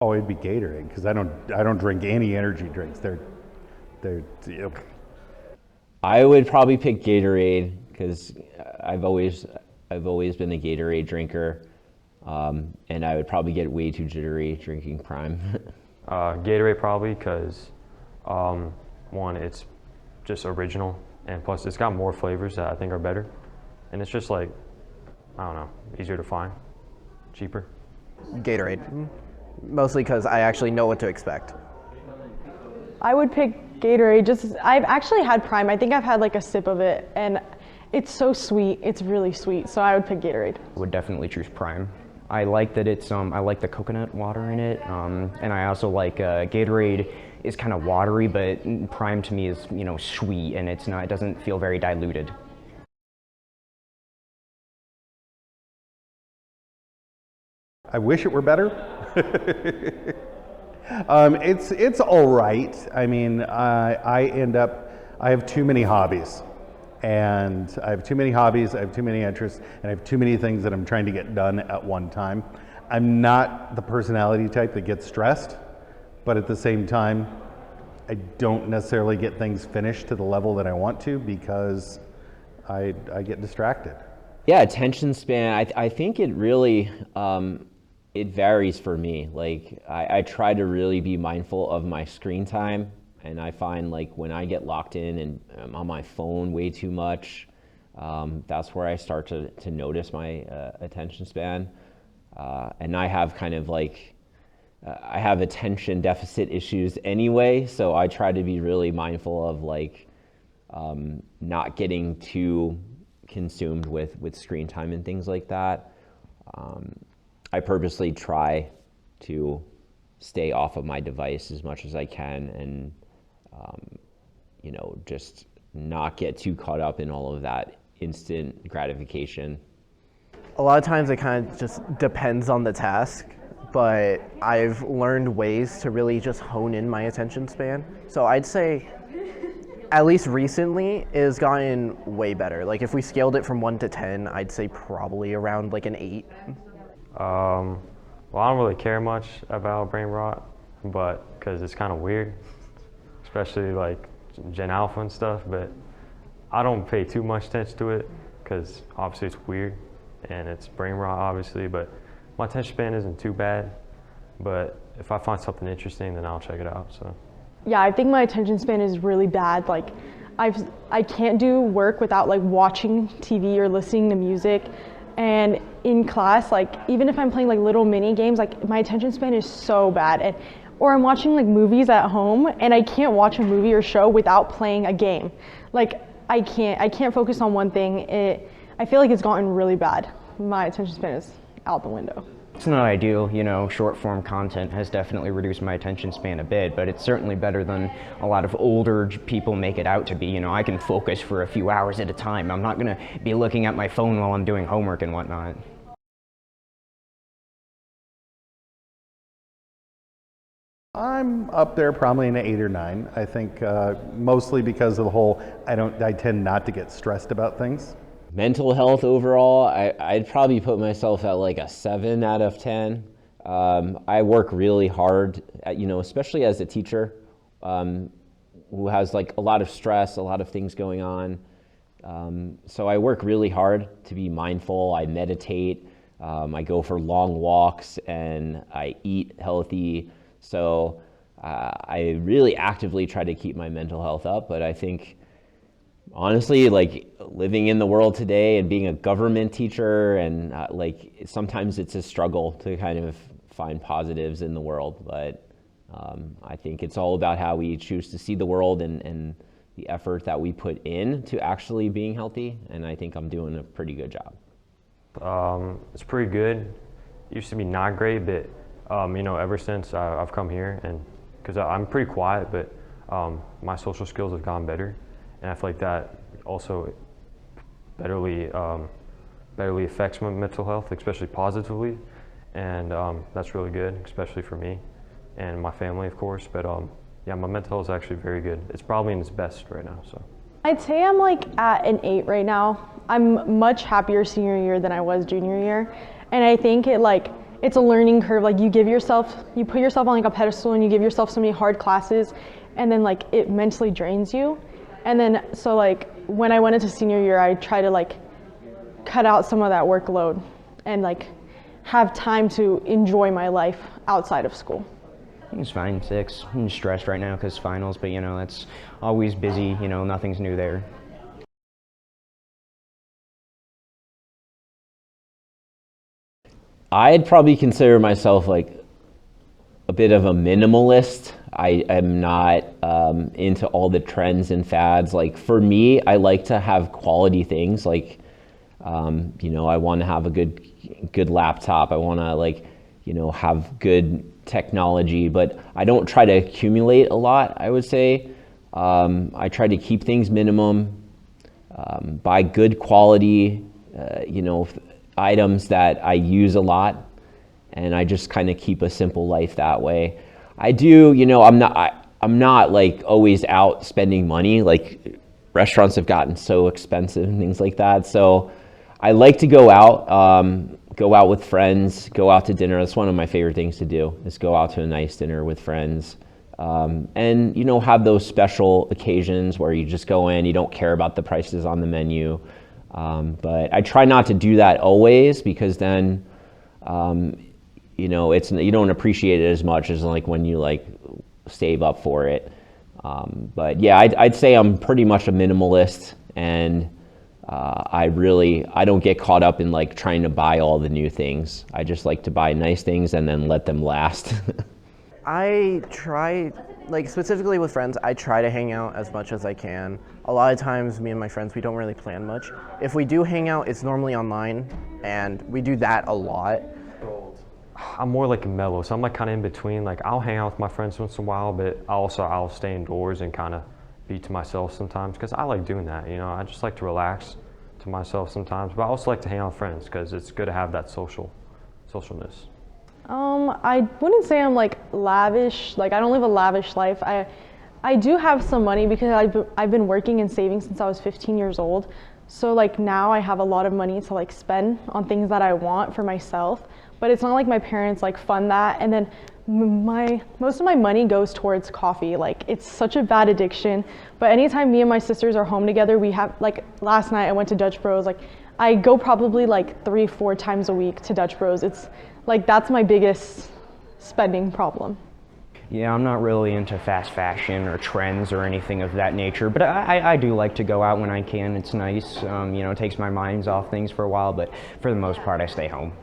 Oh, it'd be Gatorade because I don't drink any energy drinks. They're I would probably pick Gatorade because I've always I've always been a Gatorade drinker, and I would probably get way too jittery drinking Prime. Gatorade probably because one, it's just original, and plus it's got more flavors that I think are better, and it's just like, I don't know, easier to find, cheaper. Gatorade, mostly because I actually know what to expect. I would pick Gatorade. Just I've actually had Prime. I think I've had like a sip of it, and it's so sweet. It's really sweet. So I would pick Gatorade. Would definitely choose Prime. I like that it's I like the coconut water in it, and I also like Gatorade is kind of watery, but Prime to me is sweet, and it doesn't feel very diluted. I wish it were better. It's all right. I mean, I have too many hobbies, and I have too many hobbies. I have too many interests, and I have too many things that I'm trying to get done at one time. I'm not the personality type that gets stressed, but at the same time, I don't necessarily get things finished to the level that I want to because I get distracted. Yeah, attention span. I think it really it varies for me. Like I try to really be mindful of my screen time, and I find like when I get locked in and I'm on my phone way too much, that's where I start to notice my attention span. And I have kind of like I have attention deficit issues anyway, so I try to be really mindful of like not getting too consumed with screen time and things like that. I purposely try to stay off of my device as much as I can, and just not get too caught up in all of that instant gratification. A lot of times it kind of just depends on the task, but I've learned ways to really just hone in my attention span. So I'd say, at least recently, it has gotten way better. Like if we scaled it from 1 to 10, I'd say probably around like an 8. Well, I don't really care much about brain rot, but because it's kind of weird, especially like Gen Alpha and stuff, but I don't pay too much attention to it because obviously it's weird and it's brain rot obviously, but my attention span isn't too bad, but if I find something interesting, then I'll check it out. So Yeah, I think my attention span is really bad. Like I can't do work without like watching TV or listening to music. And in class, like even if I'm playing like little mini games, like my attention span is so bad. Or I'm watching like movies at home, and I can't watch a movie or show without playing a game. Like I can't focus on one thing. I feel like it's gotten really bad. My attention span is out the window. It's not ideal, short form content has definitely reduced my attention span a bit, but it's certainly better than a lot of older people make it out to be. I can focus for a few hours at a time. I'm not gonna be looking at my phone while I'm doing homework and whatnot. I'm up there probably in an 8 or 9. I think mostly because of the whole I tend not to get stressed about things. Mental health overall, I'd probably put myself at like a 7 out of 10. I work really hard, especially as a teacher who has like a lot of stress, a lot of things going on. So I work really hard to be mindful. I meditate. I go for long walks, and I eat healthy. So I really actively try to keep my mental health up, but I think honestly, like living in the world today and being a government teacher, and like sometimes it's a struggle to kind of find positives in the world, but I think it's all about how we choose to see the world and the effort that we put in to actually being healthy, and I think I'm doing a pretty good job. It's pretty good. It used to be not great, but ever since I've come here, and because I'm pretty quiet, but my social skills have gotten better. And I feel like that also betterly affects my mental health, especially positively. And that's really good, especially for me and my family, of course. But yeah, my mental health is actually very good. It's probably in its best right now. So I'd say I'm like at an 8 right now. I'm much happier senior year than I was junior year. And I think it's a learning curve. Like you put yourself on like a pedestal and you give yourself so many hard classes, and then like it mentally drains you. And then so like when I went into senior year, I try to like cut out some of that workload and like have time to enjoy my life outside of school. It's fine, 6. I'm stressed right now because finals, but you know, it's always busy, you know, nothing's new there. I'd probably consider myself like a bit of a minimalist. I am not into all the trends and fads. Like for me, I like to have quality things. Like, you know, I want to have a good laptop. I want to like, you know, have good technology, but I don't try to accumulate a lot, I would say. I try to keep things minimum, buy good quality, you know, items that I use a lot, and I just kind of keep a simple life that way. I do, you know, I'm not like always out spending money. Like restaurants have gotten so expensive and things like that. So I like to go out with friends, go out to dinner. That's one of my favorite things to do, is go out to a nice dinner with friends. And, you know, have those special occasions where you just go in, you don't care about the prices on the menu. But I try not to do that always, because then, you know, you don't appreciate it as much as like when you like save up for it. But yeah, I'd say I'm pretty much a minimalist, and I don't get caught up in like trying to buy all the new things. I just like to buy nice things and then let them last. I try, like specifically with friends, I try to hang out as much as I can. A lot of times, me and my friends, we don't really plan much. If we do hang out, it's normally online, and we do that a lot. I'm more like a mellow, so I'm like kind of in between. Like I'll hang out with my friends once in a while, but I'll stay indoors and kind of be to myself sometimes, because I like doing that. You know, I just like to relax to myself sometimes, but I also like to hang out with friends because it's good to have that socialness. I wouldn't say I'm like lavish. Like I don't live a lavish life. I do have some money because I've been working and saving since I was 15 years old. So like now I have a lot of money to like spend on things that I want for myself. But it's not like my parents like fund that, and then most of my money goes towards coffee. Like it's such a bad addiction. But anytime me and my sisters are home together, we have, like last night I went to Dutch Bros. Like I go probably like 3-4 times a week to Dutch Bros. It's like that's my biggest spending problem. Yeah, I'm not really into fast fashion or trends or anything of that nature, but I do like to go out when I can. It's nice, you know, it takes my minds off things for a while, but for the most part I stay home.